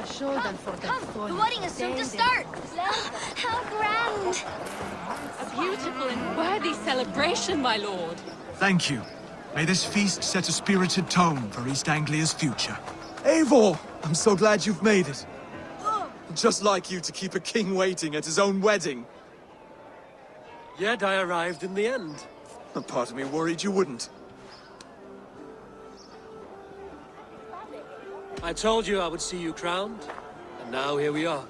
Come, the wedding is soon to start. How grand! A beautiful and worthy celebration, my lord. Thank you. May this feast set a spirited tone for East Anglia's future. Eivor! I'm so glad you've made it. Just like you to keep a king waiting at his own wedding. Yet I arrived in the end. A part of me worried you wouldn't. I told you I would see you crowned, and now here we are.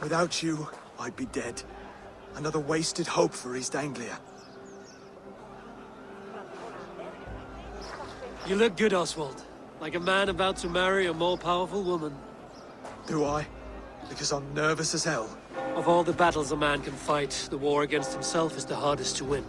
Without you, I'd be dead. Another wasted hope for East Anglia. You look good, Oswald. Like a man about to marry a more powerful woman. Do I? Because I'm nervous as hell. Of all the battles a man can fight, the war against himself is the hardest to win.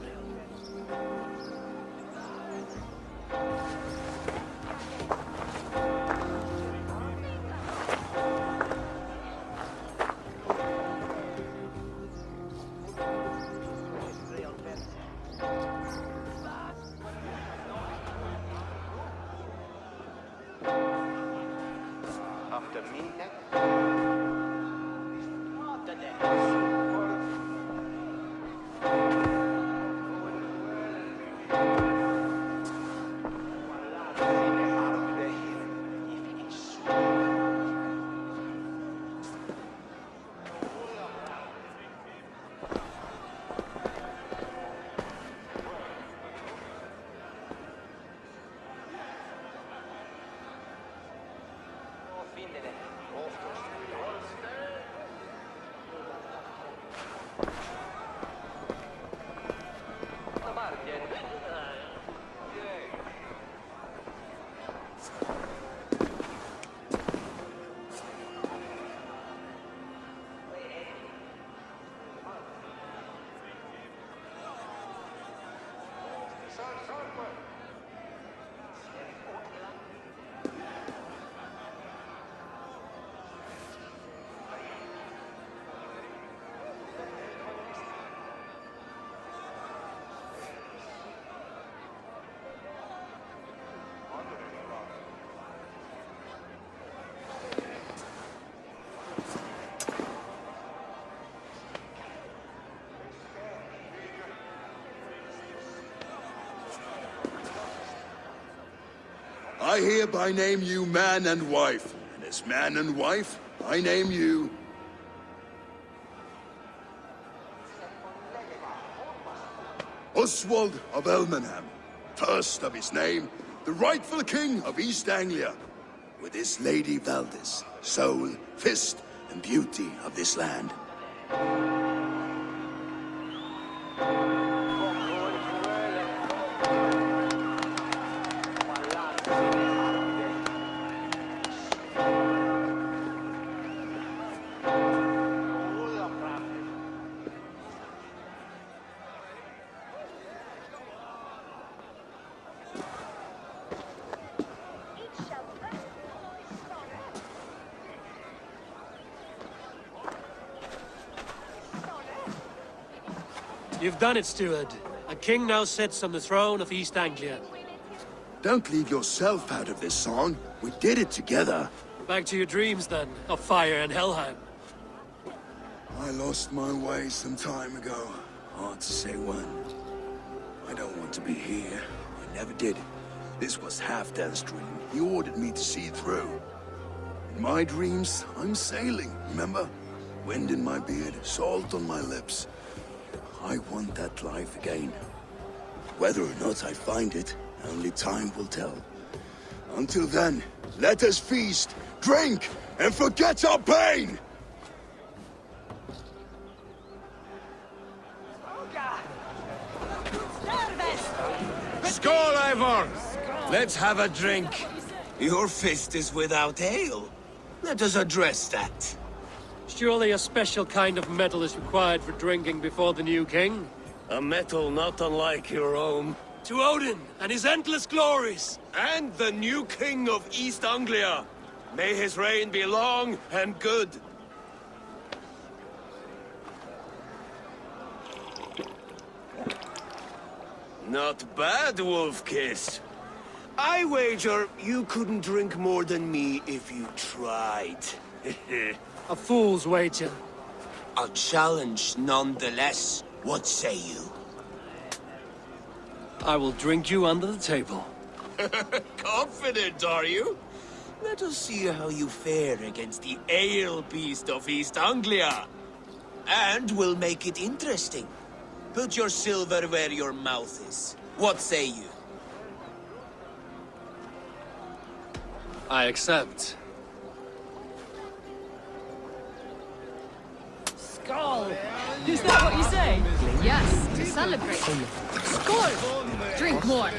I hereby name you man and wife, and as man and wife, I name you... Oswald of Elmenham, first of his name, the rightful king of East Anglia, with his lady Valdis, soul, fist, and beauty of this land. You've done it, steward. A king now sits on the throne of East Anglia. Don't leave yourself out of this song. We did it together. Back to your dreams, then, of fire and Helheim. I lost my way some time ago. Hard to say when. I don't want to be here. I never did. This was Halfdan's dream. He ordered me to see it through. In my dreams, I'm sailing, remember? Wind in my beard, salt on my lips. I want that life again. Whether or not I find it, only time will tell. Until then, let us feast, drink, and forget our pain! Skål, Eivor! Let's have a drink. Your fist is without ale. Let us address that. Surely a special kind of metal is required for drinking before the new king? A metal not unlike your own. To Odin and his endless glories! And the new king of East Anglia. May his reign be long and good. Not bad, Wolf-Kiss. I wager you couldn't drink more than me if you tried. A fool's wager. A challenge nonetheless. What say you? I will drink you under the table. Confident, are you? Let us see how you fare against the ale beast of East Anglia. And we'll make it interesting. Put your silver where your mouth is. What say you? I accept. Skull! Is that what you say? Yes, to celebrate. Skull! Drink more.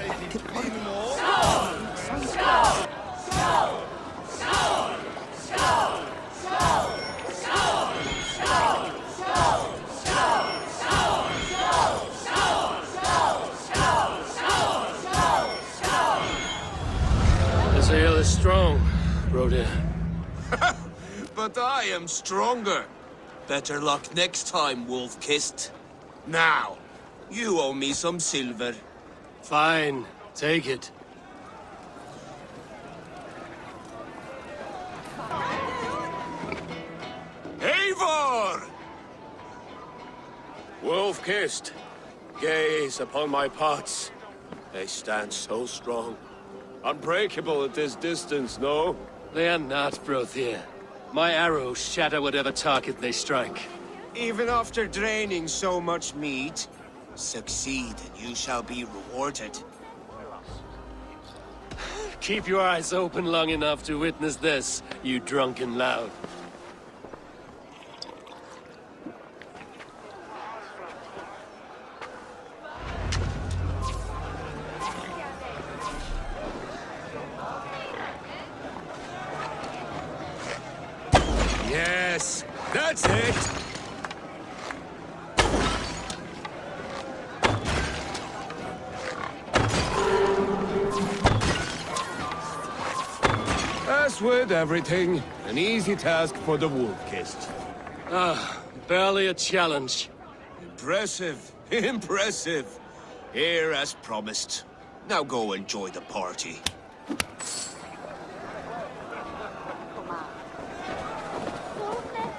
This ale is strong, Rhoda. But I am stronger. Better luck next time, Wolf-Kissed. Now, you owe me some silver. Fine, take it. Eivor! Wolf-Kissed, gaze upon my pots. They stand so strong. Unbreakable at this distance, no? They are not, Brothir. My arrows shatter whatever target they strike. Even after draining so much meat, succeed and you shall be rewarded. Keep your eyes open long enough to witness this, you drunken lout. Yes, that's it! As with everything, an easy task for the Wolf-Kissed. Barely a challenge. Impressive, impressive. Here as promised. Now go enjoy the party.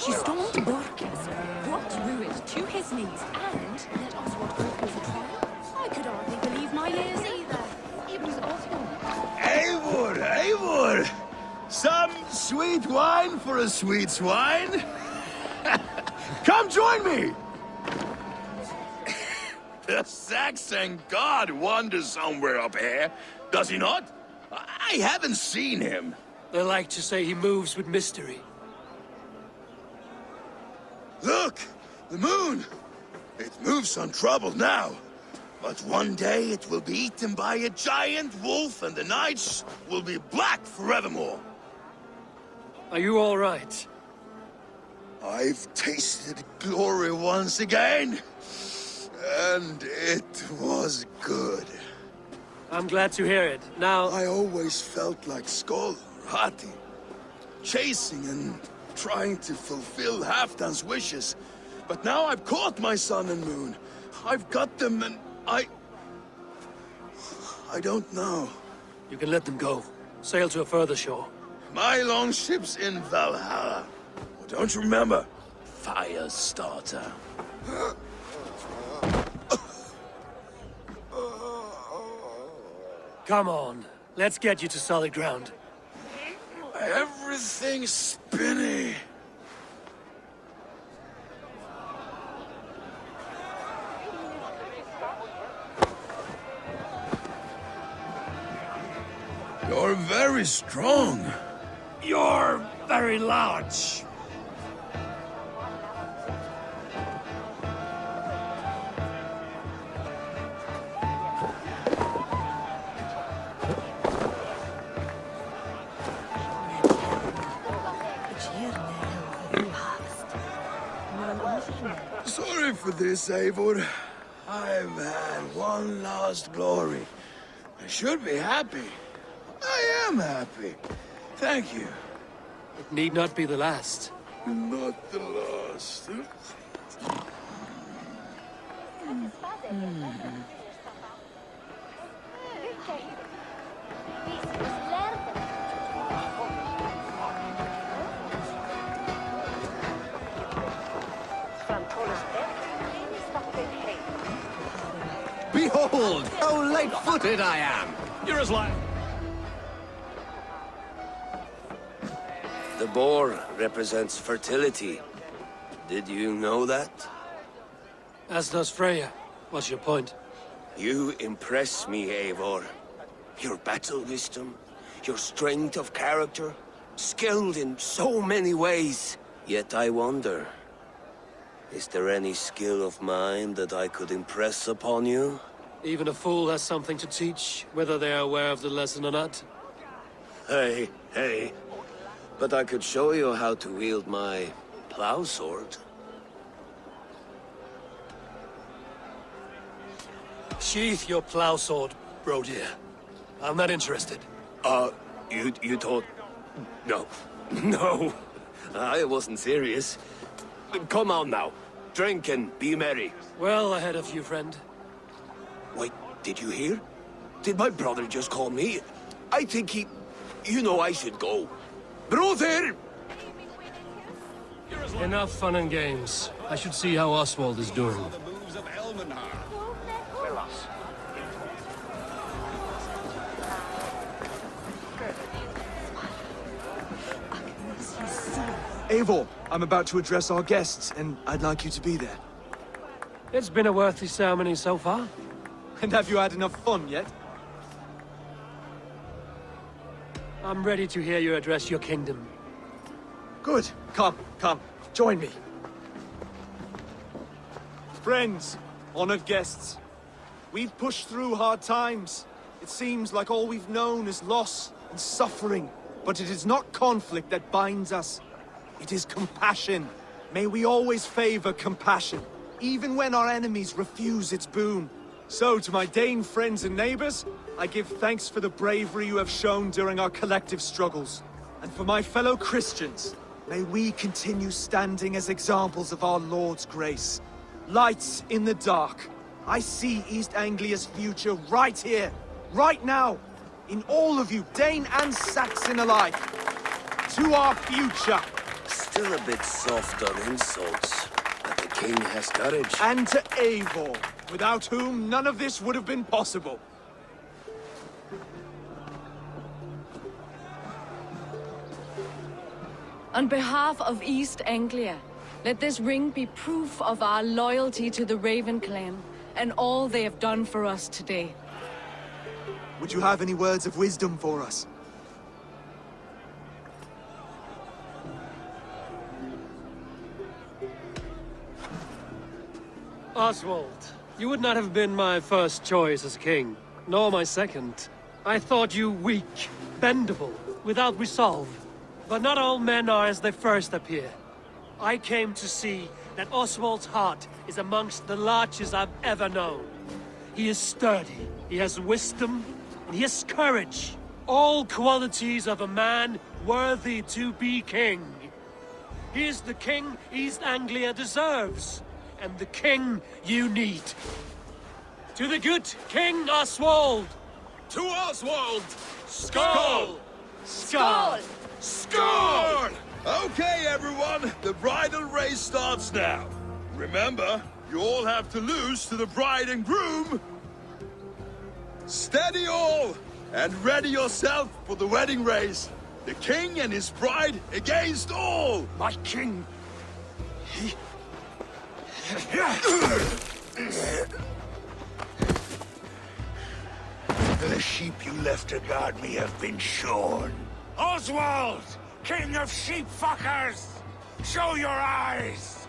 She stormed Borges, brought Ruin to his knees, and let Oswald go through the trial. I could hardly believe my ears either. It was Oswald. Eivor, Eivor! Some sweet wine for a sweet swine? Come join me! The Saxon god wanders somewhere up here, does he not? I haven't seen him. They like to say he moves with mystery. Look! The moon! It moves untroubled now. But one day it will be eaten by a giant wolf and the nights will be black forevermore. Are you all right? I've tasted glory once again. And it was good. I'm glad to hear it. Now, I always felt like Skoll, Hati, chasing and trying to fulfill Halfdan's wishes. But now I've caught my sun and moon. I've got them and I don't know. you can let them go. Sail to a further shore. My longship's in Valhalla. Oh, don't you remember? Firestarter. Come on. Let's get you to solid ground. Everything's spinny. You're very strong. You're very large. Sorry for this, Eivor. I've had one last glory. I should be happy. I am happy. Thank you. It need not be the last. Not the last. Behold, how light-footed I am! You're as light. The boar represents fertility. Did you know that? As does Freya. What's your point? You impress me, Eivor. Your battle wisdom, your strength of character, skilled in so many ways. Yet I wonder, is there any skill of mine that I could impress upon you? Even a fool has something to teach, whether they are aware of the lesson or not. Hey, hey. But I could show you how to wield my plow sword. Sheath your plow sword, bro dear. I'm not interested. You thought... No. No. I wasn't serious. Come on now. Drink and be merry. Well ahead of you, friend. Wait, did you hear? Did my brother just call me? I think he... You know I should go. Brother! Enough fun and games. I should see how Oswald is doing. Eivor, I'm about to address our guests, and I'd like you to be there. It's been a worthy ceremony so far. And have you had enough fun yet? I'm ready to hear you address your kingdom. Good. Come, join me. Friends, honored guests, we've pushed through hard times. It seems like all we've known is loss and suffering, but it is not conflict that binds us. It is compassion. May we always favor compassion, even when our enemies refuse its boon. So, to my Dane friends and neighbors, I give thanks for the bravery you have shown during our collective struggles. And for my fellow Christians, may we continue standing as examples of our Lord's grace. Lights in the dark. I see East Anglia's future right here, right now, in all of you, Dane and Saxon alike. To our future. Still a bit soft on insults, but the king has courage. And to Eivor, without whom none of this would have been possible. On behalf of East Anglia, let this ring be proof of our loyalty to the Raven clan and all they have done for us today. Would you have any words of wisdom for us? Oswald, you would not have been my first choice as king, nor my second. I thought you weak, bendable, without resolve. But not all men are as they first appear. I came to see that Oswald's heart is amongst the largest I've ever known. He is sturdy, he has wisdom, and he has courage. All qualities of a man worthy to be king. He is the king East Anglia deserves, and the king you need. To the good King Oswald! To Oswald! Skull! Skull! Score! Okay, everyone, the bridal race starts now. Remember, you all have to lose to the bride and groom. Steady all, and ready yourself for the wedding race. The king and his bride against all. My king, the sheep you left to guard me have been shorn. Oswald, king of sheep fuckers, show your eyes!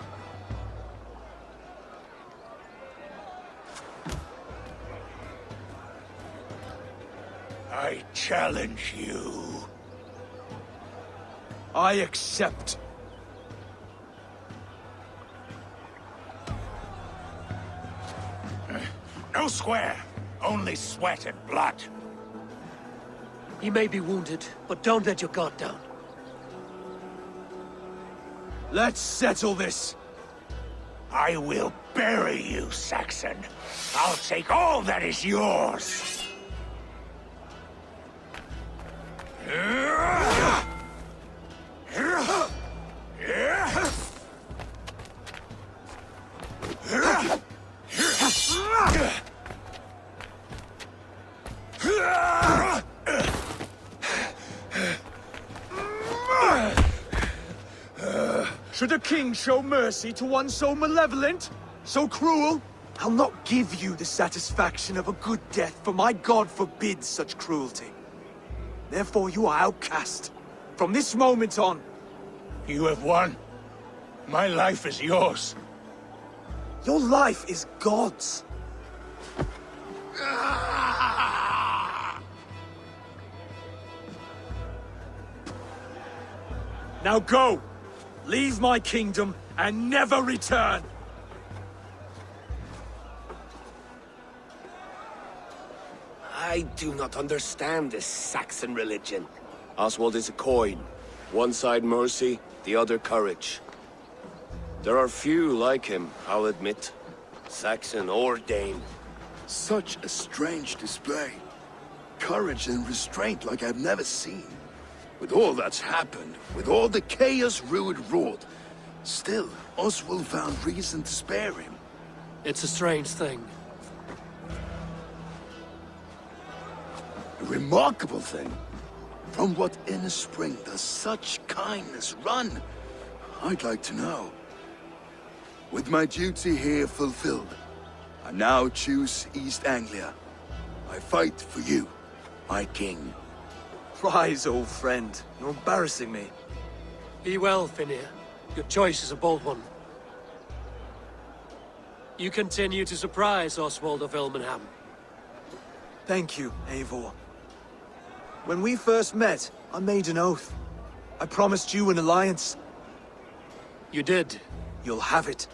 I challenge you. I accept. No square, only sweat and blood. He may be wounded, but don't let your guard down. Let's settle this. I will bury you, Saxon. I'll take all that is yours. Should a king show mercy to one so malevolent? So cruel? I'll not give you the satisfaction of a good death, for my god forbids such cruelty. Therefore you are outcast. From this moment on. You have won. My life is yours. Your life is God's. Now go! Leave my kingdom and never return! I do not understand this Saxon religion. Oswald is a coin. One side mercy, the other courage. There are few like him, I'll admit. Saxon or Dane. Such a strange display. Courage and restraint like I've never seen. With all that's happened, with all the chaos Rued wrought, still, Oswald found reason to spare him. It's a strange thing. A remarkable thing. From what inner spring does such kindness run? I'd like to know. With my duty here fulfilled, I now choose East Anglia. I fight for you, my king. Rise, old friend. You're embarrassing me. Be well, Finir. Your choice is a bold one. You continue to surprise Oswald of Ilmenham. Thank you, Eivor. When we first met, I made an oath. I promised you an alliance. You did. You'll have it,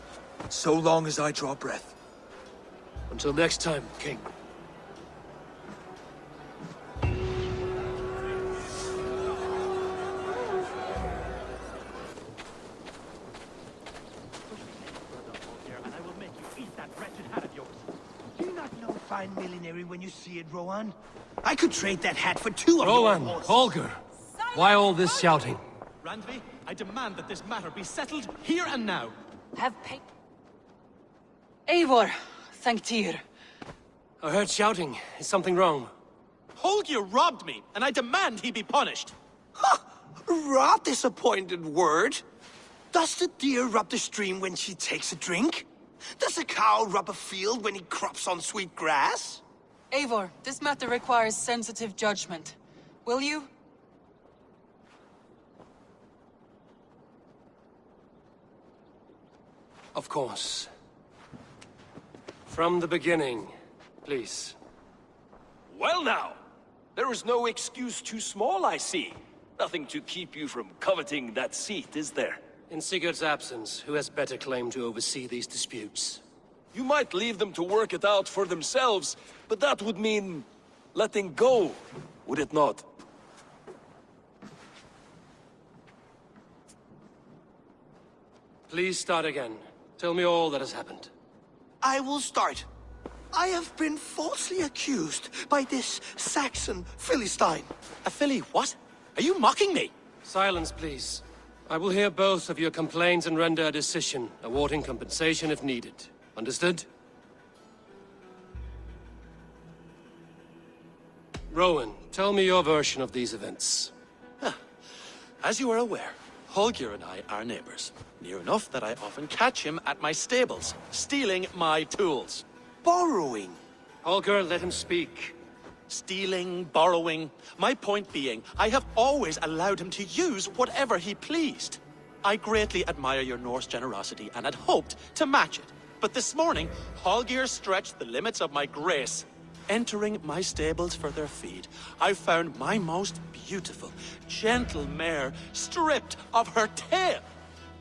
so long as I draw breath. Until next time, King. Fine millinery when you see it, Rowan. I could trade that hat for two of Rowan, your horses. Holger, why all this shouting? Randvi, I demand that this matter be settled here and now. Have pay. Eivor, thank Tyr. I heard shouting. Is something wrong? Holger robbed me, and I demand he be punished. Huh! Rot disappointed word. Does the deer rub the stream when she takes a drink? Does a cow rub a field when he crops on sweet grass? Eivor, this matter requires sensitive judgment. Will you? Of course. From the beginning, please. Well now, there is no excuse too small, I see. Nothing to keep you from coveting that seat, is there? In Sigurd's absence, who has better claim to oversee these disputes? You might leave them to work it out for themselves, but that would mean letting go, would it not? Please start again. Tell me all that has happened. I will start. I have been falsely accused by this Saxon Philistine. A Philly what? Are you mocking me? Silence, please. I will hear both of your complaints and render a decision, awarding compensation if needed. Understood? Rowan, tell me your version of these events. As you are aware, Holger and I are neighbors. Near enough that I often catch him at my stables, stealing my tools. Borrowing. Holger, let him speak. Stealing, borrowing. My point being, I have always allowed him to use whatever he pleased. I greatly admire your Norse generosity and had hoped to match it. But this morning, Holger stretched the limits of my grace. Entering my stables for their feed, I found my most beautiful, gentle mare stripped of her tail.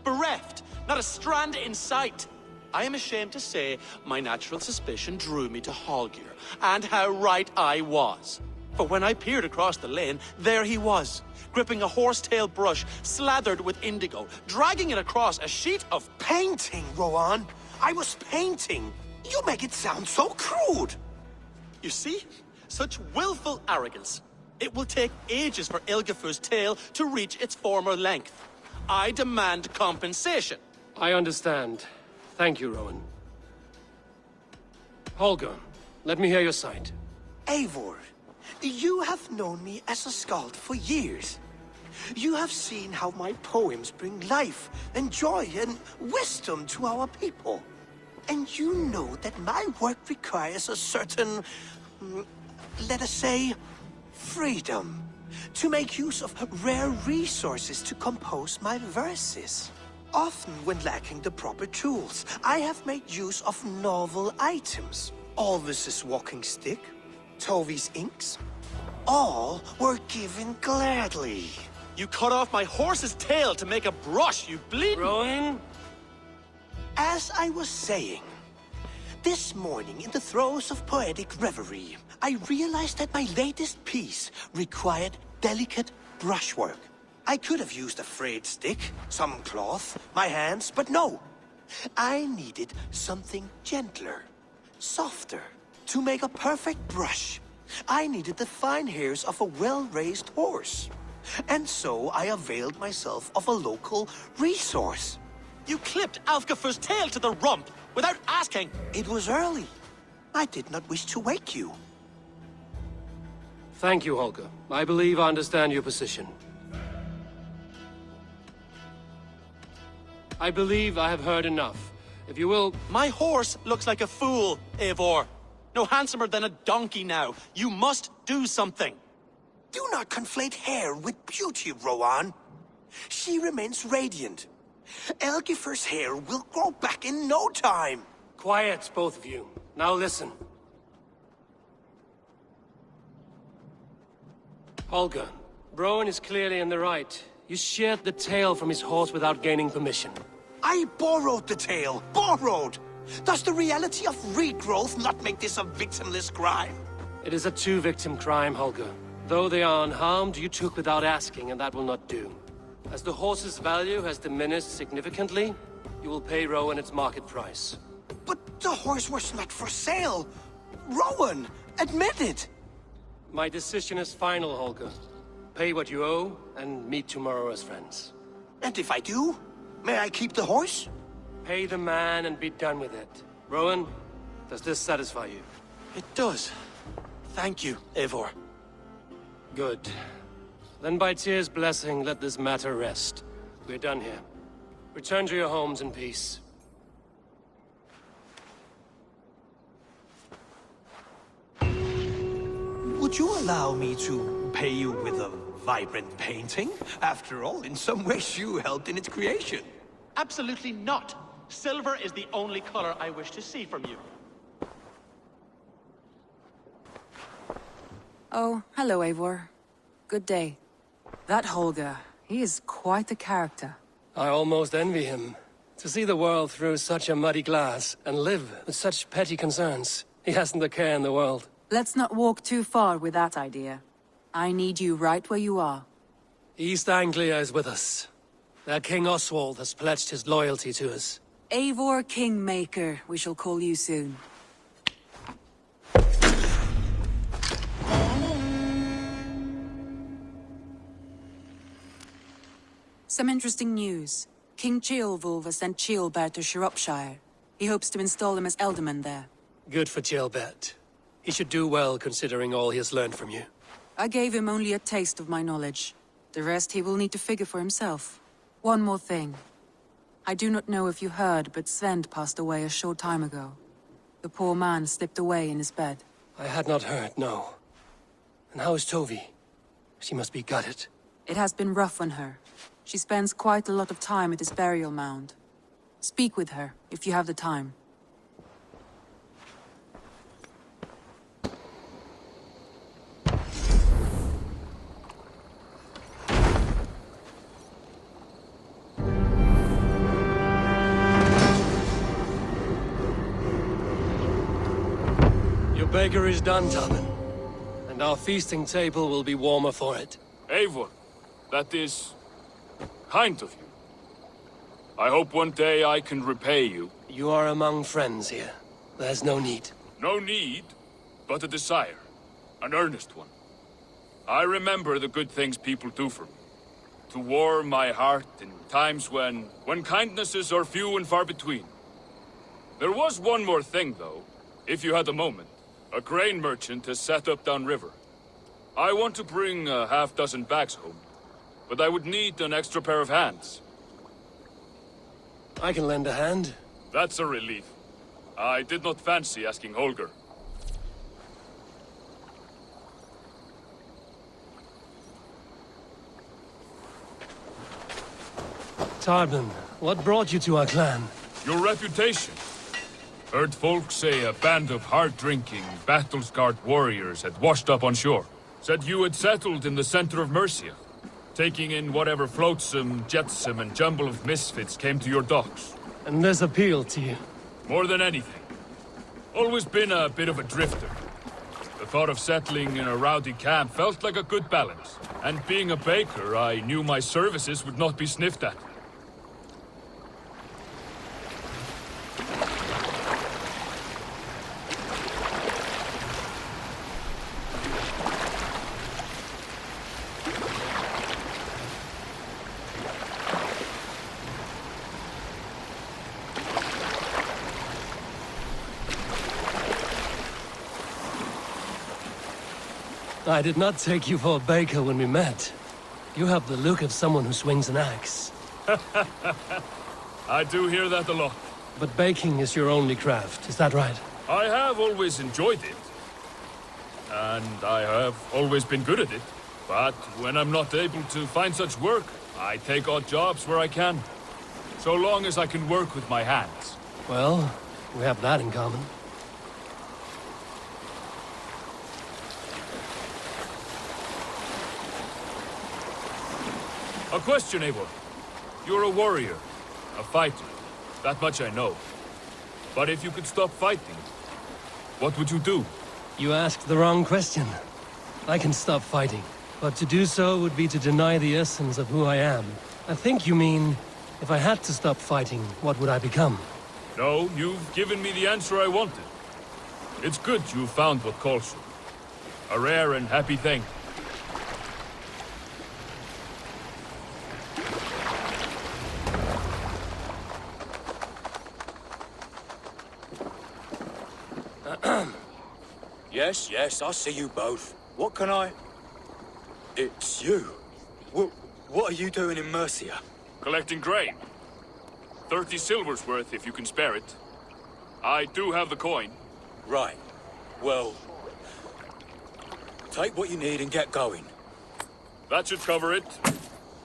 Bereft, not a strand in sight. I am ashamed to say my natural suspicion drew me to Holger, and how right I was. For when I peered across the lane, there he was, gripping a horsetail brush slathered with indigo, dragging it across a sheet of Painting, Rowan. I was painting. You make it sound so crude. You see? Such willful arrogance. It will take ages for Ilgefu's tail to reach its former length. I demand compensation. I understand. Thank you, Rowan. Holger, let me hear your side. Eivor, you have known me as a skald for years. You have seen how my poems bring life and joy and wisdom to our people. And you know that my work requires a certain, let us say, freedom. To make use of rare resources to compose my verses. Often when lacking the proper tools, I have made use of novel items. Alvis's walking stick, Tovy's inks, all were given gladly. You cut off my horse's tail to make a brush, you bleeding... Rowan? As I was saying, this morning in the throes of poetic reverie, I realized that my latest piece required delicate brushwork. I could have used a frayed stick, some cloth, my hands, but no. I needed something gentler, softer. To make a perfect brush, I needed the fine hairs of a well-raised horse. And so I availed myself of a local resource. You clipped Alfgafu's tail to the rump without asking. It was early. I did not wish to wake you. Thank you, Holger. I believe I understand your position. I believe I have heard enough. If you will... My horse looks like a fool, Eivor. No handsomer than a donkey now. You must do something. Do not conflate hair with beauty, Rowan. She remains radiant. Elgifer's hair will grow back in no time. Quiet, both of you. Now listen. Holger, Rowan is clearly in the right. You sheared the tail from his horse without gaining permission. I borrowed the tail. Borrowed! Does the reality of regrowth not make this a victimless crime? It is a two-victim crime, Holger. Though they are unharmed, you took without asking, and that will not do. As the horse's value has diminished significantly, you will pay Rowan its market price. But the horse was not for sale. Rowan, admit it. My decision is final, Holger. Pay what you owe, and meet tomorrow as friends. And if I do, may I keep the horse? Pay the man and be done with it. Rowan, does this satisfy you? It does. Thank you, Eivor. Good. Then by Tyr's blessing, let this matter rest. We're done here. Return to your homes in peace. Would you allow me to pay you with a vibrant painting? After all, in some ways you helped in its creation. Absolutely not. Silver is the only color I wish to see from you. Oh, hello, Eivor. Good day. That Holger, he is quite a character. I almost envy him. To see the world through such a muddy glass, and live with such petty concerns. He hasn't a care in the world. Let's not walk too far with that idea. I need you right where you are. East Anglia is with us. Their King Oswald has pledged his loyalty to us. Eivor Kingmaker, we shall call you soon. Some interesting news. King Ceolwulf has sent Ceolbert to Shropshire. He hopes to install him as Elderman there. Good for Ceolbert. He should do well considering all he has learned from you. I gave him only a taste of my knowledge. The rest he will need to figure for himself. One more thing. I do not know if you heard, but Sven passed away a short time ago. The poor man slipped away in his bed. I had not heard, no. And how is Tovi? She must be gutted. It has been rough on her. She spends quite a lot of time at his burial mound. Speak with her, if you have the time. Your beggar is done, Tommen. And our feasting table will be warmer for it. Eivor, that is kind of you. I hope one day I can repay you. You are among friends here. There's no need. No need, but a desire. An earnest one. I remember the good things people do for me. To warm my heart in times when kindnesses are few and far between. There was one more thing, though, if you had a moment. A grain merchant has set up downriver. I want to bring a half-dozen bags home. but I would need an extra pair of hands. I can lend a hand. That's a relief. I did not fancy asking Holger. Tarbin, what brought you to our clan? Your reputation. Heard folks say a band of hard-drinking, battle-scarred warriors had washed up on shore. Said you had settled in the center of Mercia, taking in whatever flotsam, jetsam, and jumble of misfits came to your docks. And this appealed to you? More than anything. Always been a bit of a drifter. The thought of settling in a rowdy camp felt like a good balance. And being a baker, I knew my services would not be sniffed at. I did not take you for a baker when we met. You have the look of someone who swings an axe. I do hear that a lot. But baking is your only craft, is that right? I have always enjoyed it. And I have always been good at it. But when I'm not able to find such work, I take odd jobs where I can. So long as I can work with my hands. Well, we have that in common. A question, Eivor. You're a warrior, a fighter. That much I know. But if you could stop fighting, what would you do? You asked the wrong question. I can stop fighting, but to do so would be to deny the essence of who I am. I think you mean, if I had to stop fighting, what would I become? No, you've given me the answer I wanted. It's good you found what calls you. A rare and happy thing. Yes, I see you both. What can I... It's you. What are you doing in Mercia? Collecting grain. 30 silver's worth if you can spare it. I do have the coin. Right. Well... take what you need and get going. That should cover it.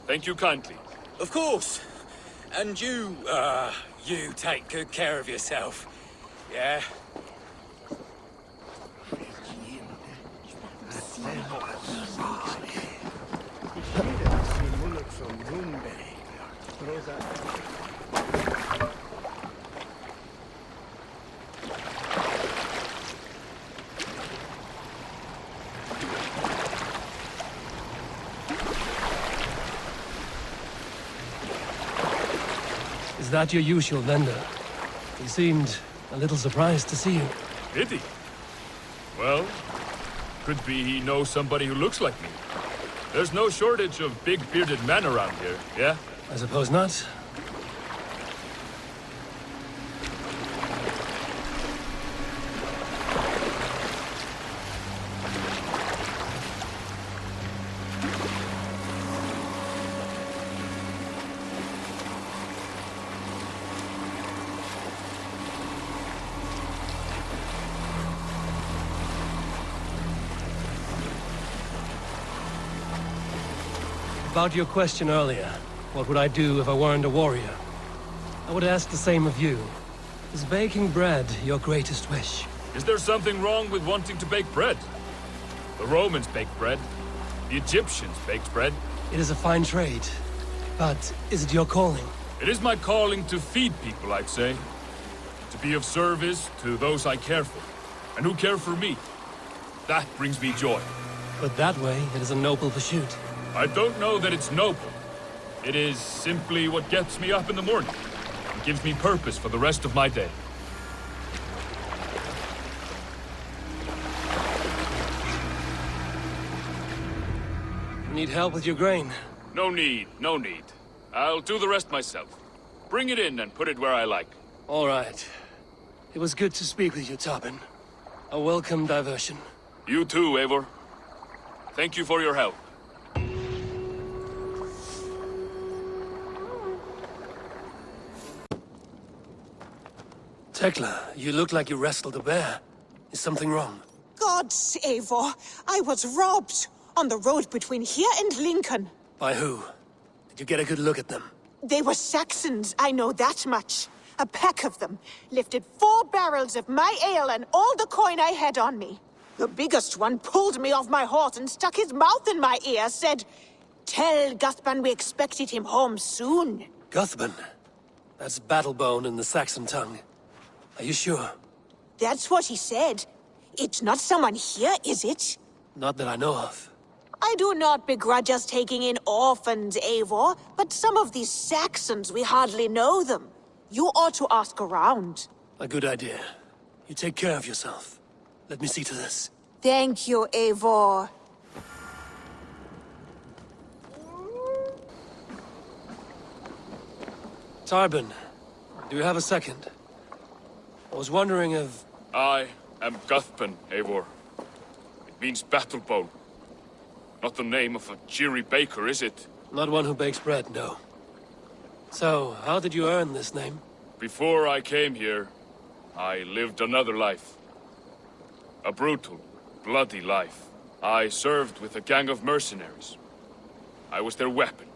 Thank you kindly. Of course. And you take good care of yourself. Yeah? Is that your usual vendor? He seemed a little surprised to see you. Did he? Well, could be he knows somebody who looks like me. There's no shortage of big bearded men around here, yeah? I suppose not. About your question earlier, what would I do if I weren't a warrior? I would ask the same of you. Is baking bread your greatest wish? Is there something wrong with wanting to bake bread? The Romans baked bread. The Egyptians baked bread. It is a fine trade. But is it your calling? It is my calling to feed people, I'd say. To be of service to those I care for, and who care for me. That brings me joy. But that way, it is a noble pursuit. I don't know that it's noble. It is simply what gets me up in the morning and gives me purpose for the rest of my day. Need help with your grain? No need, no need. I'll do the rest myself. Bring it in and put it where I like. All right. It was good to speak with you, Tarbin. A welcome diversion. You too, Eivor. Thank you for your help. Tekla, you look like you wrestled a bear. Is something wrong? Gods, Eivor, I was robbed on the road between here and Lincoln. By who? Did you get a good look at them? They were Saxons, I know that much. A pack of them lifted 4 barrels of my ale and all the coin I had on me. The biggest one pulled me off my horse and stuck his mouth in my ear, said, "Tell Guthban we expected him home soon." Guthban? That's Battlebone in the Saxon tongue. Are you sure? That's what he said. It's not someone here, is it? Not that I know of. I do not begrudge us taking in orphans, Eivor, but some of these Saxons, we hardly know them. You ought to ask around. A good idea. You take care of yourself. Let me see to this. Thank you, Eivor. Tarbin, do you have a second? I was wondering if... I am Guthban, Eivor. It means battlebone. Not the name of a cheery baker, is it? Not one who bakes bread, no. So, how did you earn this name? Before I came here, I lived another life. A brutal, bloody life. I served with a gang of mercenaries. I was their weapon,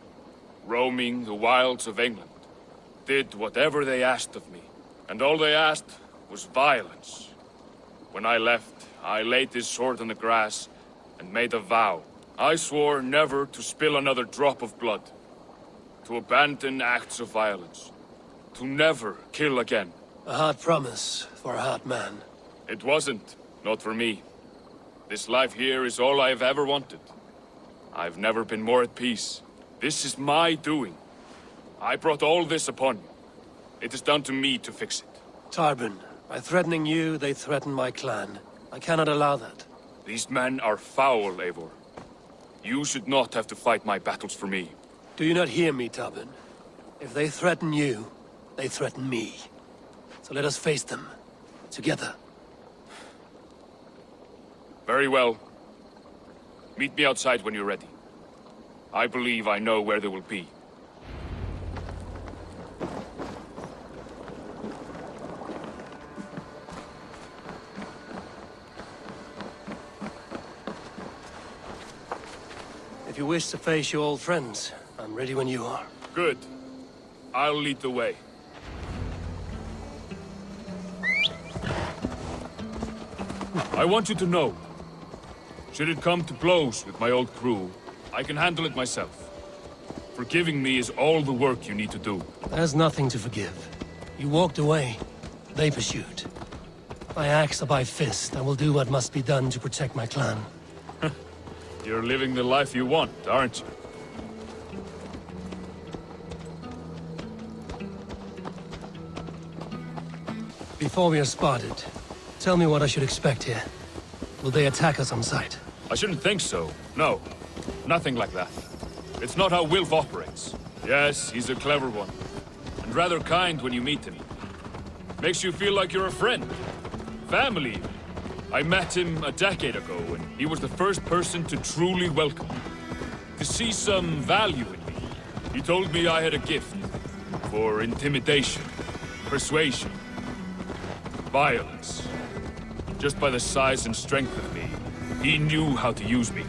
roaming the wilds of England. Did whatever they asked of me, and all they asked was violence. When I left, I laid this sword on the grass and made a vow. I swore never to spill another drop of blood, to abandon acts of violence, to never kill again. A hard promise for a hard man. It wasn't, not for me. This life here is all I've ever wanted. I've never been more at peace. This is my doing. I brought all this upon you. It is down to me to fix it. Tarbin, by threatening you, they threaten my clan. I cannot allow that. These men are foul, Eivor. You should not have to fight my battles for me. Do you not hear me, Tarbin? If they threaten you, they threaten me. So let us face them. Together. Very well. Meet me outside when you're ready. I believe I know where they will be. If you wish to face your old friends, I'm ready when you are. Good. I'll lead the way. I want you to know, should it come to blows with my old crew, I can handle it myself. Forgiving me is all the work you need to do. There's nothing to forgive. You walked away. They pursued. By axe or by fist, I will do what must be done to protect my clan. You're living the life you want, aren't you? Before we are spotted, tell me what I should expect here. Will they attack us on sight? I shouldn't think so. No. Nothing like that. It's not how Wilf operates. Yes, he's a clever one. And rather kind when you meet him. Makes you feel like you're a friend. Family. I met him a decade ago, and he was the first person to truly welcome me. To see some value in me. He told me I had a gift. For intimidation. Persuasion. Violence. Just by the size and strength of me, he knew how to use me.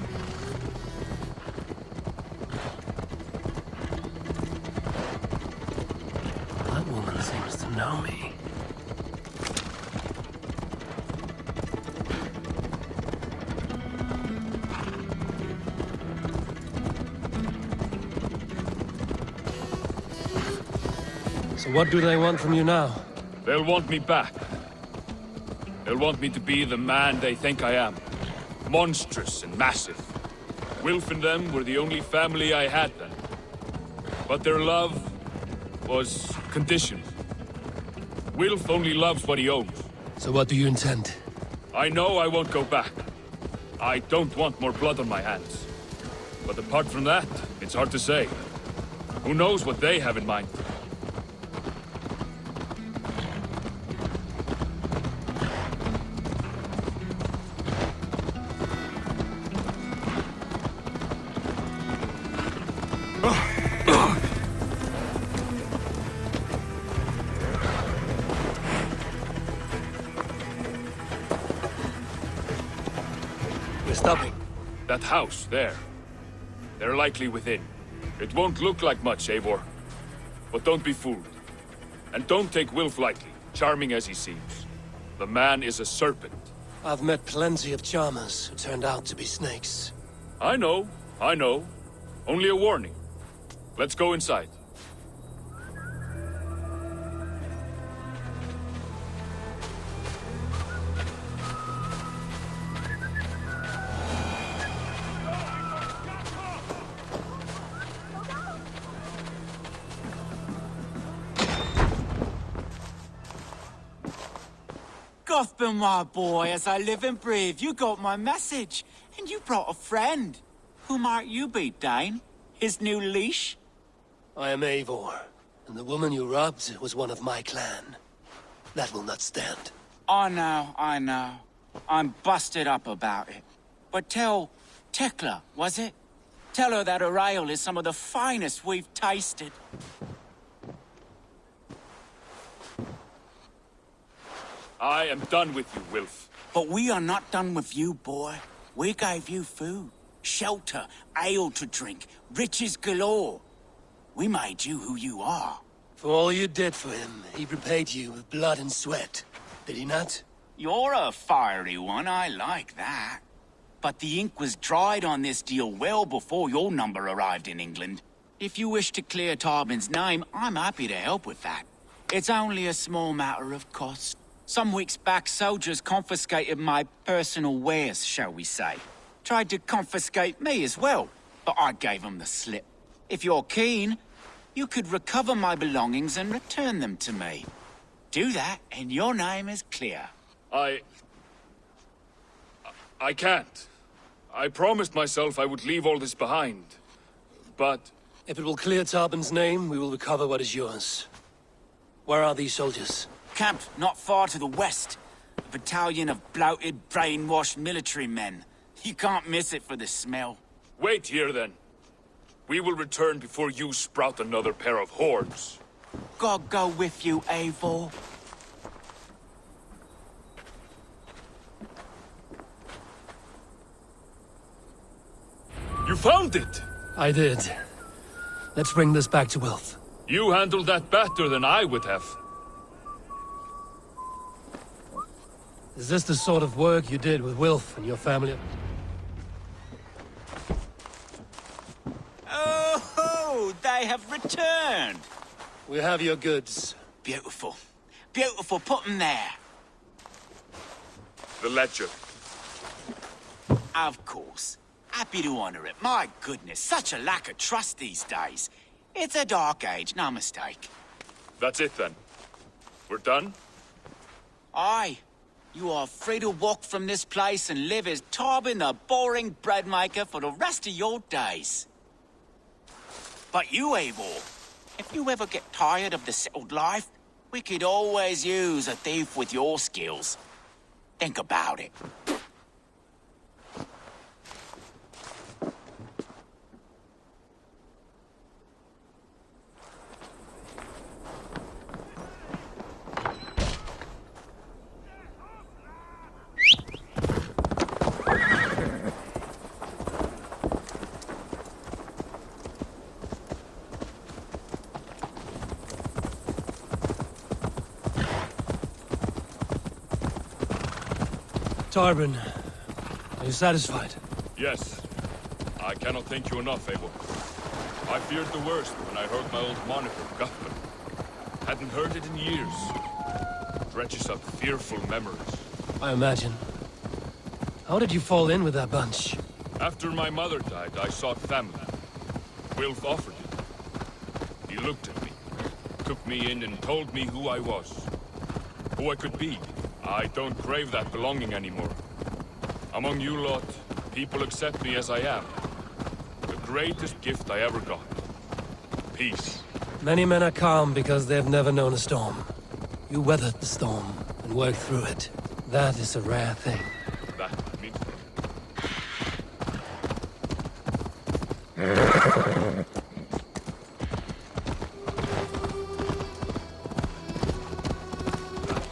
That woman seems to know me. So what do they want from you now? They'll want me back. They'll want me to be the man they think I am. Monstrous and massive. Wilf and them were the only family I had then. But their love was conditioned. Wilf only loves what he owns. So what do you intend? I know I won't go back. I don't want more blood on my hands. But apart from that, it's hard to say. Who knows what they have in mind? stopping? That house, there. They're likely within. It won't look like much, Eivor. But don't be fooled. And don't take Wilf lightly, charming as he seems. The man is a serpent. I've met plenty of charmers who turned out to be snakes. I know. Only a warning. Let's go inside. Gothman, my boy, as I live and breathe, you got my message. And you brought a friend. Who might you be, Dane? His new leash? I am Eivor, and the woman you robbed was one of my clan. That will not stand. I know. I'm busted up about it. But tell Tekla, was it? Tell her that her ale is some of the finest we've tasted. I am done with you, Wilf. But we are not done with you, boy. We gave you food, shelter, ale to drink, riches galore. We made you who you are. For all you did for him, he repaid you with blood and sweat. Did he not? You're a fiery one, I like that. But the ink was dried on this deal well before your number arrived in England. If you wish to clear Tarbin's name, I'm happy to help with that. It's only a small matter of cost. Some weeks back, soldiers confiscated my personal wares, shall we say. Tried to confiscate me as well, but I gave them the slip. If you're keen, you could recover my belongings and return them to me. Do that, and your name is clear. I can't. I promised myself I would leave all this behind. But... If it will clear Tarbin's name, we will recover what is yours. Where are these soldiers? Camped not far to the west. A battalion of bloated, brainwashed military men. You can't miss it for the smell. Wait here, then. We will return before you sprout another pair of horns. God go with you, Eivor. You found it! I did. Let's bring this back to Wilf. You handled that better than I would have. Is this the sort of work you did with Wilf and your family? Oh, they have returned! We have your goods. Beautiful. Beautiful, put them there. The ledger. Of course. Happy to honor it. My goodness, such a lack of trust these days. It's a dark age, no mistake. That's it, then. We're done? Aye. You are free to walk from this place and live as Tarbin the boring bread maker for the rest of your days. But you, Eivor, if you ever get tired of the settled life, we could always use a thief with your skills. Think about it. Tarbin, are you satisfied? Yes. I cannot thank you enough, Eivor. I feared the worst when I heard my old moniker, Guthman. Hadn't heard it in years. Dredges up fearful memories. I imagine. How did you fall in with that bunch? After my mother died, I sought family. Wilf offered it. He looked at me, took me in and told me who I was. Who I could be. I don't crave that belonging anymore. Among you lot, people accept me as I am. The greatest gift I ever got. Peace. Many men are calm because they've never known a storm. You weathered the storm and worked through it. That is a rare thing. That means...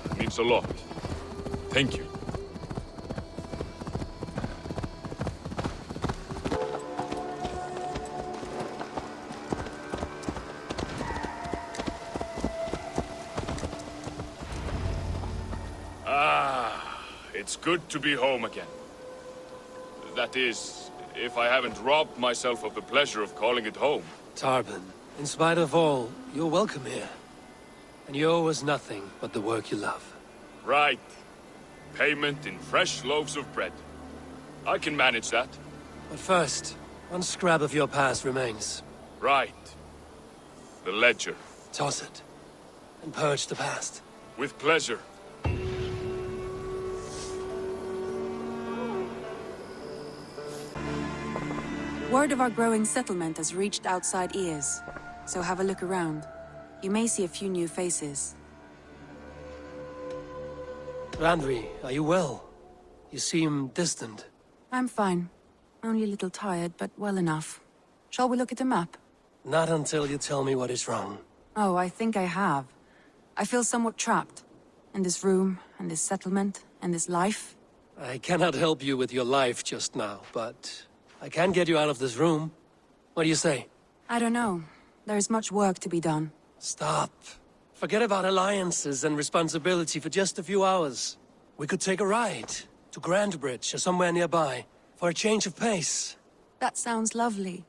That means a lot. Thank you. Ah, it's good to be home again. That is, if I haven't robbed myself of the pleasure of calling it home. Tarbin, in spite of all, you're welcome here. And you owe us nothing but the work you love. Right. Payment in fresh loaves of bread. I can manage that. But first, one scrap of your past remains. Right. The ledger. Toss it. And purge the past. With pleasure. Word of our growing settlement has reached outside ears, so have a look around. You may see a few new faces. Randvi, are you well? You seem distant. I'm fine. Only a little tired, but well enough. Shall we look at the map? Not until you tell me what is wrong. Oh, I think I have. I feel somewhat trapped. In this room, and this settlement, and this life. I cannot help you with your life just now, but I can get you out of this room. What do you say? I don't know. There is much work to be done. Stop. Forget about alliances and responsibility for just a few hours. We could take a ride to Grandbridge or somewhere nearby for a change of pace. That sounds lovely.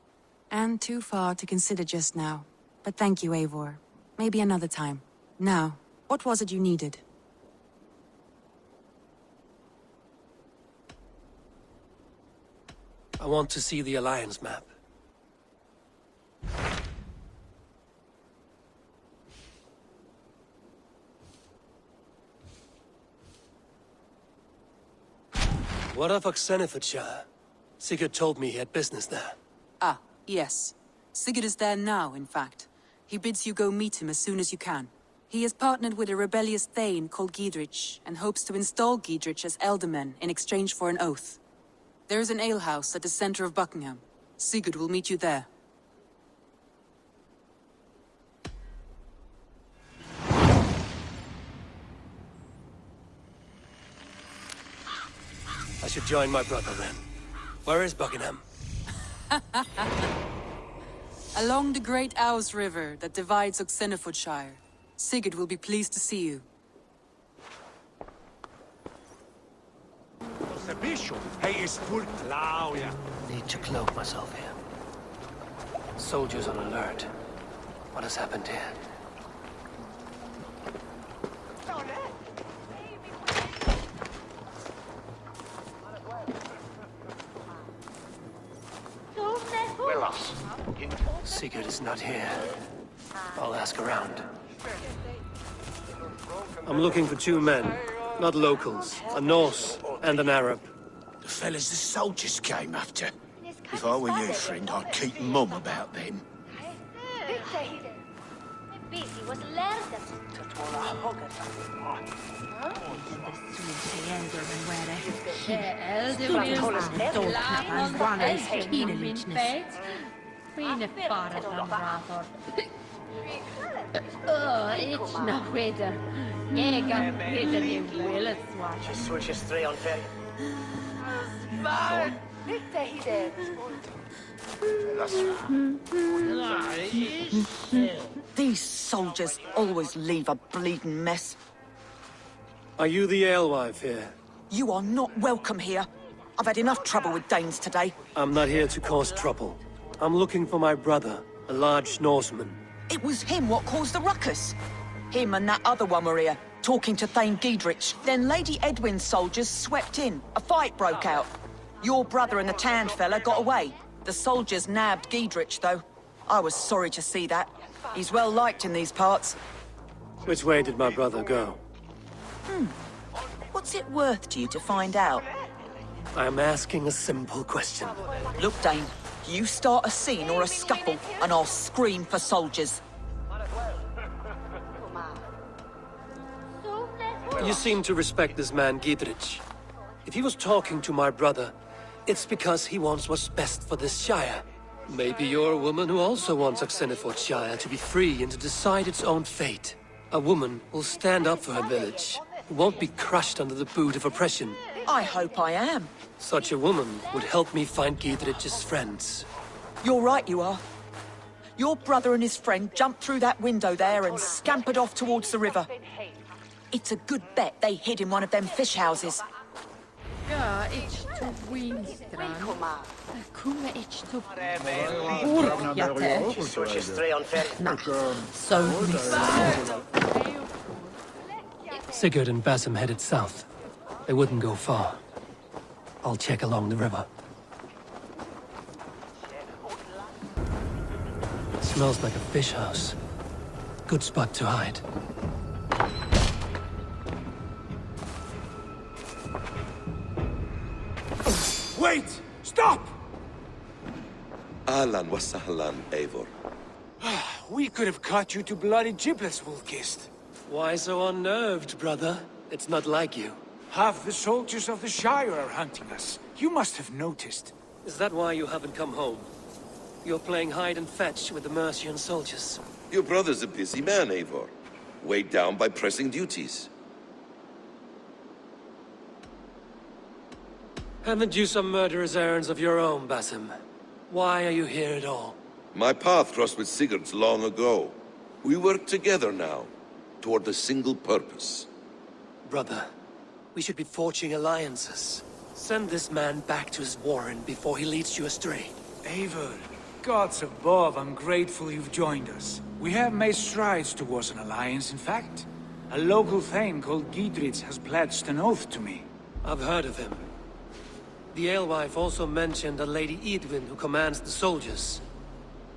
And too far to consider just now. But thank you, Eivor. Maybe another time. Now, what was it you needed? I want to see the Alliance map. What of Oxenfordshire? Sigurd told me he had business there. Ah, yes. Sigurd is there now, in fact. He bids you go meet him as soon as you can. He has partnered with a rebellious Thane called Giedrich, and hopes to install Giedrich as Elderman in exchange for an oath. There is an alehouse at the center of Buckingham. Sigurd will meet you there. I should join my brother then. Where is Buckingham? Along the great Ouse River that divides Oxenfordshire. Sigurd will be pleased to see you. Need to cloak myself here. Soldiers on alert. What has happened here? Sigurd is not here. I'll ask around. I'm looking for two men, not locals. A Norse and an Arab. The fellas the soldiers came after. If I were you, friend, I'd keep mum about them. These soldiers always leave a bleeding mess. Are you the alewife here? You are not welcome here. I've had enough trouble with Danes today. I'm not here to cause trouble. I'm looking for my brother, a large Norseman. It was him what caused the ruckus. Him and that other one were here, talking to Thane Giedrich. Then Lady Edwin's soldiers swept in. A fight broke out. Your brother and the tanned fella got away. The soldiers nabbed Giedrich, though. I was sorry to see that. He's well liked in these parts. Which way did my brother go? What's it worth to you to find out? I'm asking a simple question. Look, Dane, you start a scene or a scuffle, and I'll scream for soldiers. You seem to respect this man, Giedrich. If he was talking to my brother, it's because he wants what's best for this Shire. Maybe you're a woman who also wants Oxenfordshire to be free and to decide its own fate. A woman will stand up for her village, who won't be crushed under the boot of oppression. I hope I am. Such a woman would help me find Giedrich's friends. You're right, you are. Your brother and his friend jumped through that window there and scampered off towards the river. It's a good bet they hid in one of them fish houses. Ja, ich tu Winstran. Kuma ich tu Sigurd and Basim headed south. They wouldn't go far. I'll check along the river. It smells like a fish house. Good spot to hide. Wait! Stop! Ahlan wa sahlan, Eivor. We could have cut you to bloody giblets, Wolfkist. Why so unnerved, brother? It's not like you. Half the soldiers of the Shire are hunting us. You must have noticed. Is that why you haven't come home? You're playing hide and fetch with the Mercian soldiers. Your brother's a busy man, Eivor. Weighed down by pressing duties. Haven't you some murderous errands of your own, Basim? Why are you here at all? My path crossed with Sigurd's long ago. We work together now, toward a single purpose. Brother, we should be forging alliances. Send this man back to his warren before he leads you astray. Eivor, gods above, I'm grateful you've joined us. We have made strides towards an alliance, in fact. A local thane called Giedrich has pledged an oath to me. I've heard of him. The alewife also mentioned a Lady Edwin who commands the soldiers.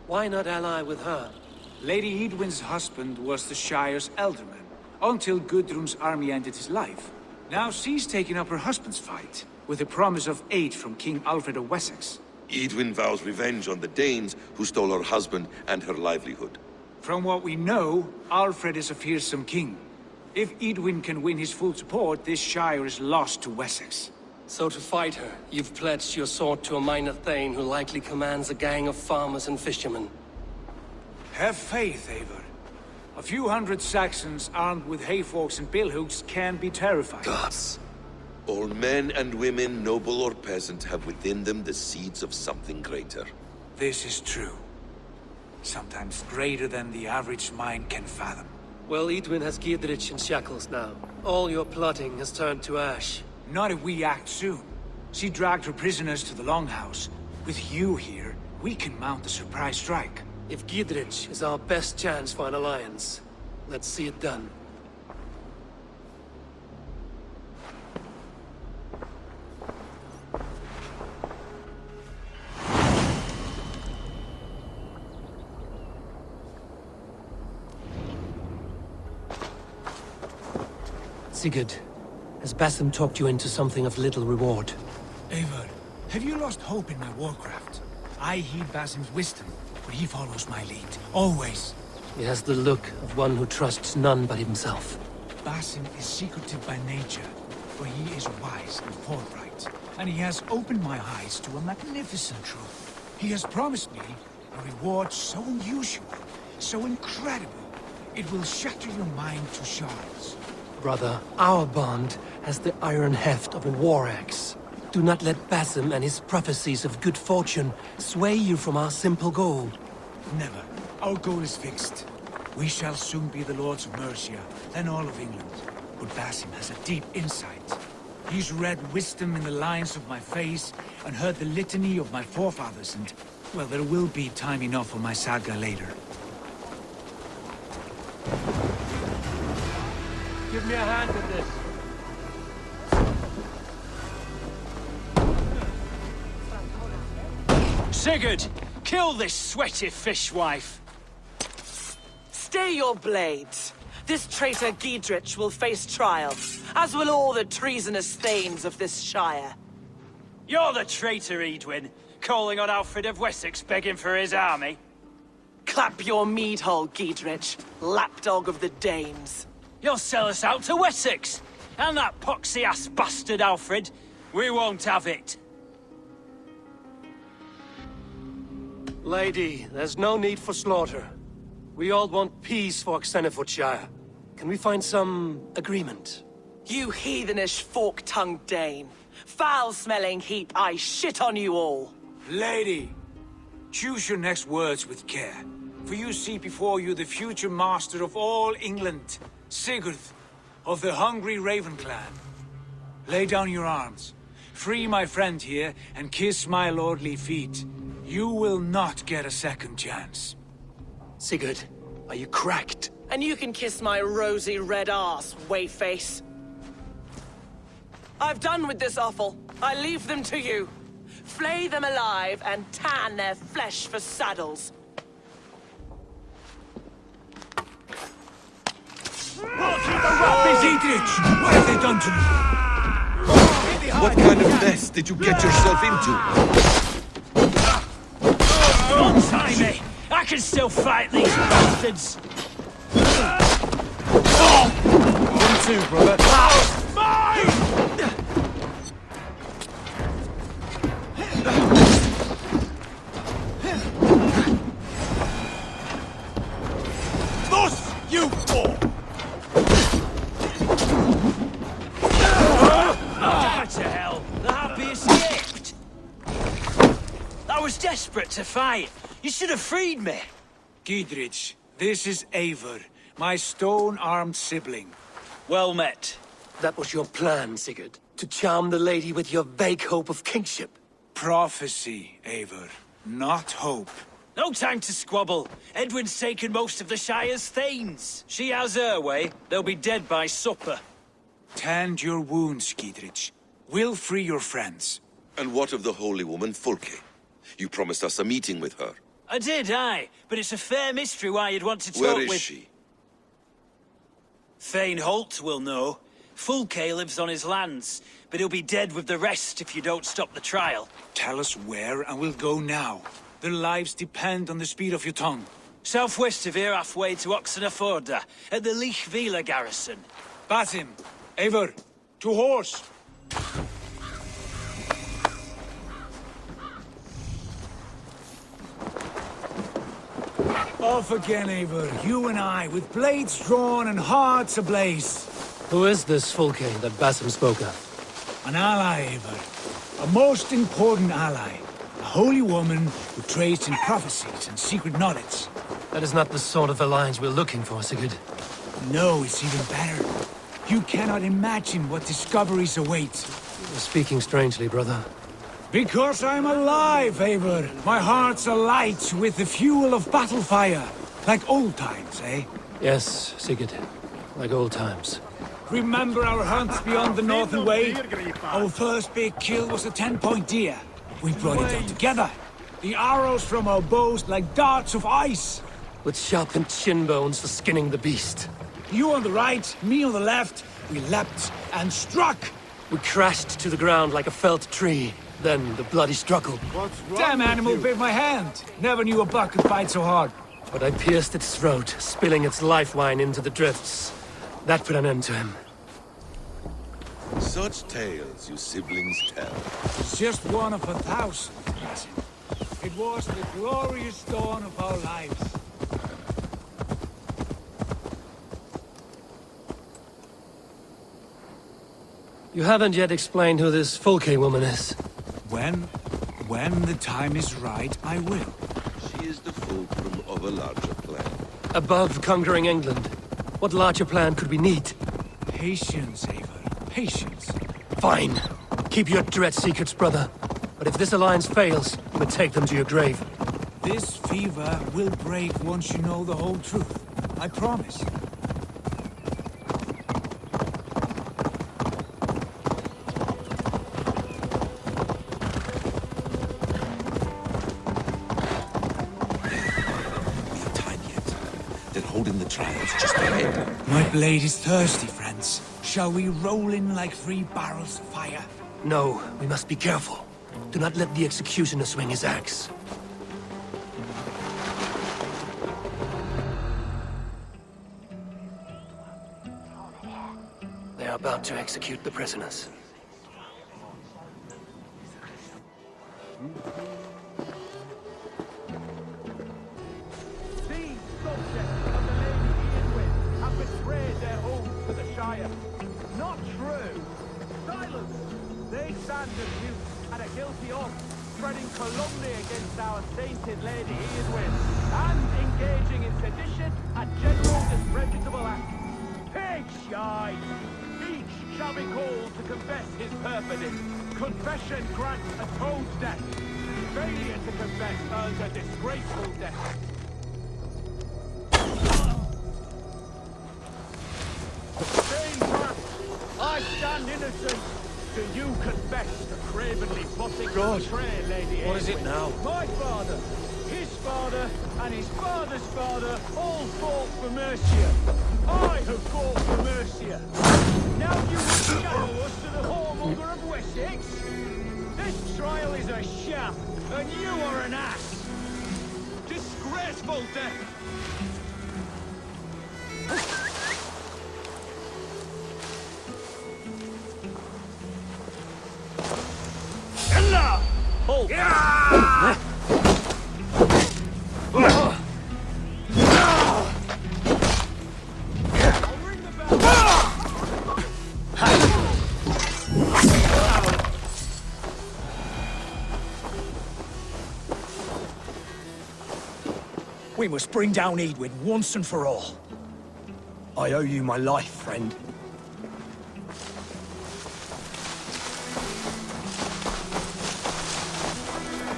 Why not ally with her? Lady Edwin's husband was the Shire's elderman, until Gudrun's army ended his life. Now she's taking up her husband's fight, with a promise of aid from King Alfred of Wessex. Edwin vows revenge on the Danes who stole her husband and her livelihood. From what we know, Alfred is a fearsome king. If Edwin can win his full support, this Shire is lost to Wessex. So to fight her, you've pledged your sword to a minor thane who likely commands a gang of farmers and fishermen. Have faith, Eivor. A few hundred Saxons armed with hayforks and billhooks can be terrifying. Gods. All men and women, noble or peasant, have within them the seeds of something greater. This is true. Sometimes greater than the average mind can fathom. Well, Edwin has Giedrich in shackles now. All your plotting has turned to ash. Not if we act soon. She dragged her prisoners to the Longhouse. With you here, we can mount a surprise strike. If Giedrich is our best chance for an alliance, let's see it done. Sigurd, has Basim talked you into something of little reward? Eivor, have you lost hope in my warcraft? I heed Basim's wisdom, but he follows my lead, always. He has the look of one who trusts none but himself. Basim is secretive by nature, but he is wise and forthright, and he has opened my eyes to a magnificent truth. He has promised me a reward so unusual, so incredible, it will shatter your mind to shards. Brother, our bond has the iron heft of a war axe. Do not let Basim and his prophecies of good fortune sway you from our simple goal. Never. Our goal is fixed. We shall soon be the lords of Mercia, then all of England. But Basim has a deep insight. He's read wisdom in the lines of my face and heard the litany of my forefathers, and, well, there will be time enough for my saga later. Give me a hand with this. Sigurd, kill this sweaty fishwife. Stay your blades. This traitor Giedrich will face trial, as will all the treasonous thanes of this shire. You're the traitor, Edwin, calling on Alfred of Wessex begging for his army. Clap your mead hole, Giedrich, lapdog of the Danes. You'll sell us out to Wessex, and that poxy-ass bastard Alfred. We won't have it. Lady, there's no need for slaughter. We all want peace for Xenofordshire. Can we find some agreement? You heathenish fork-tongued Dane. Foul-smelling heap, I shit on you all. Lady, choose your next words with care, for you see before you the future master of all England, Sigurd, of the hungry Raven clan. Lay down your arms. Free my friend here and kiss my lordly feet. You will not get a second chance. Sigurd, are you cracked? And you can kiss my rosy red ass, wayface. I've done with this offal. I leave them to you. Flay them alive and tan their flesh for saddles. Dietrich! What have they done to me? What kind of mess did you get yourself into? Don't tie me! I can still fight these bastards! You too, brother. Thus, you four! To hell! The happy escaped! I was desperate to fight. You should have freed me. Dietrich, this is Eivor, my stone-armed sibling. Well met. That was your plan, Sigurd. To charm the lady with your vague hope of kingship. Prophecy, Eivor, not hope. No time to squabble. Edwin's taken most of the Shire's thanes. She has her way. They'll be dead by supper. Tend your wounds, Dietrich. We'll free your friends. And what of the holy woman, Fulke? You promised us a meeting with her. I did, aye. But it's a fair mystery why you'd want to talk Where with... is she? Thane Holt will know. Fulke lives on his lands, but he'll be dead with the rest if you don't stop the trial. Tell us where, and we'll go now. Their lives depend on the speed of your tongue. Southwest of here, halfway to Oxenaforda, at the Lichvila garrison. Basim, Eivor, to horse! Off again, Eivor. You and I, with blades drawn and hearts ablaze. Who is this Fulke that Basim spoke of? An ally, Eivor. A most important ally. A holy woman who trades in prophecies and secret knowledge. That is not the sort of alliance we're looking for, Sigurd. No, it's even better. You cannot imagine what discoveries await. You're speaking strangely, brother. Because I'm alive, Eivor. My heart's alight with the fuel of battle fire. Like old times, eh? Yes, Sigurd. Like old times. Remember our hunts beyond the Northern Way? Our first big kill was a 10-point deer. We brought it down together. The arrows from our bows like darts of ice. With sharpened shin bones for skinning the beast. You on the right, me on the left. We leapt and struck. We crashed to the ground like a felled tree. Then the bloody struggle. Damn animal bit my hand. Never knew a buck could bite so hard. But I pierced its throat, spilling its life wine into the drifts. That put an end to him. Such tales you siblings tell. It's just one of 1,000. It was the glorious dawn of our lives. You haven't yet explained who this Fulke woman is. When the time is right, I will. She is the fulcrum of a larger plan. Above conquering England, what larger plan could we need? Patience, Eivor. Patience. Fine. Keep your dread secrets, brother. But if this alliance fails, you will take them to your grave. This fever will break once you know the whole truth. I promise. Holding the trials just ahead. My blade is thirsty, friends. Shall we roll in like 3 barrels of fire? No, we must be careful. Do not let the executioner swing his axe. They are about to execute the prisoners. Not true! Silence! They stand accused and are guilty of spreading calumny against our sainted Lady Eadwyn and engaging in sedition and general disreputable acts. Pig shite! be called to confess his perfidy. Confession grants atones death. Failure to confess earns a disgraceful death. I stand innocent. Do you confess the cravenly plotting to betray Lady what is it Edwin? now? My father, his father, and his father's father all fought for Mercia. I have fought for Mercia. Now you will shadow us to the whoremonger of Wessex? This trial is a sham, and you are an ass. Disgraceful death! Hold! We must bring down Edwin once and for all. I owe you my life, friend.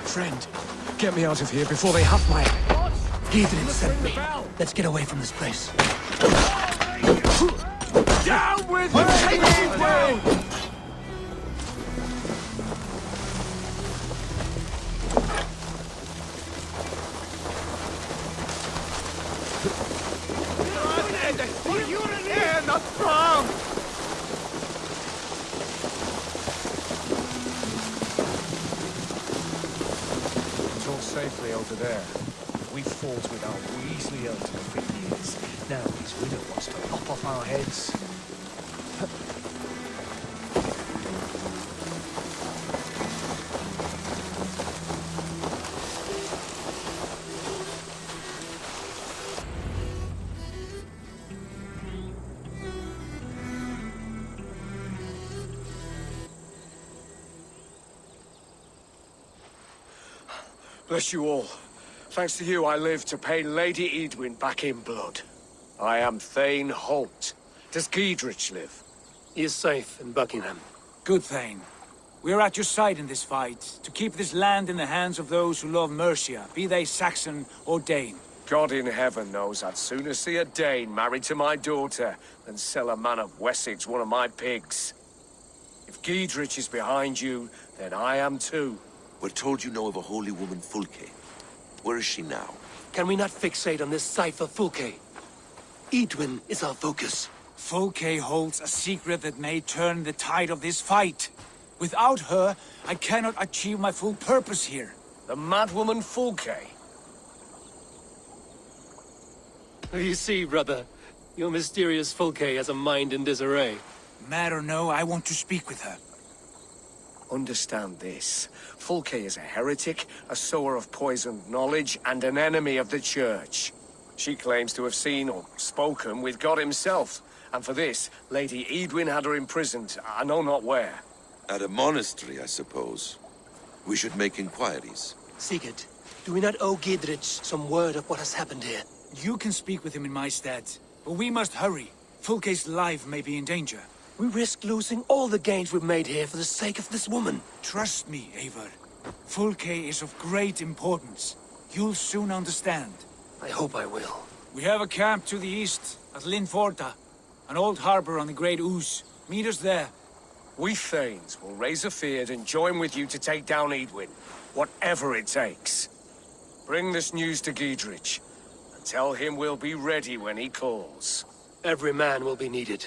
Friend, get me out of here before they have my... Gideon sent me. Let's get away from this place. Down with him! Take him down! Safely over there. We fought with our Weasley elder for years. Now his widow wants to lop off our heads. Bless you all. Thanks to you, I live to pay Lady Edwin back in blood. I am Thane Holt. Does Giedrich live? He is safe in Buckingham. Good, Thane. We are at your side in this fight, to keep this land in the hands of those who love Mercia, be they Saxon or Dane. God in heaven knows I'd sooner see a Dane married to my daughter than sell a man of Wessex one of my pigs. If Giedrich is behind you, then I am too. We're told you know of a holy woman, Fulke. Where is she now? Can we not fixate on this cipher, Fulke? Edwin is our focus. Fulke holds a secret that may turn the tide of this fight. Without her, I cannot achieve my full purpose here. The madwoman Fulke? You see, brother, your mysterious Fulke has a mind in disarray. Mad or no, I want to speak with her. Understand this. Fulke is a heretic, a sower of poisoned knowledge, and an enemy of the Church. She claims to have seen or spoken with God himself, and for this, Lady Edwin had her imprisoned, I know not where. At a monastery, I suppose. We should make inquiries. Sigurd, do we not owe Giedrich some word of what has happened here? You can speak with him in my stead, but we must hurry. Fulke's life may be in danger. We risk losing all the gains we've made here for the sake of this woman. Trust me, Eivor. Fulke is of great importance. You'll soon understand. I hope I will. We have a camp to the east, at Linforta. An old harbor on the Great Ouse. Meet us there. We Thanes will raise a feard and join with you to take down Edwin, whatever it takes. Bring this news to Giedrich, and tell him we'll be ready when he calls. Every man will be needed.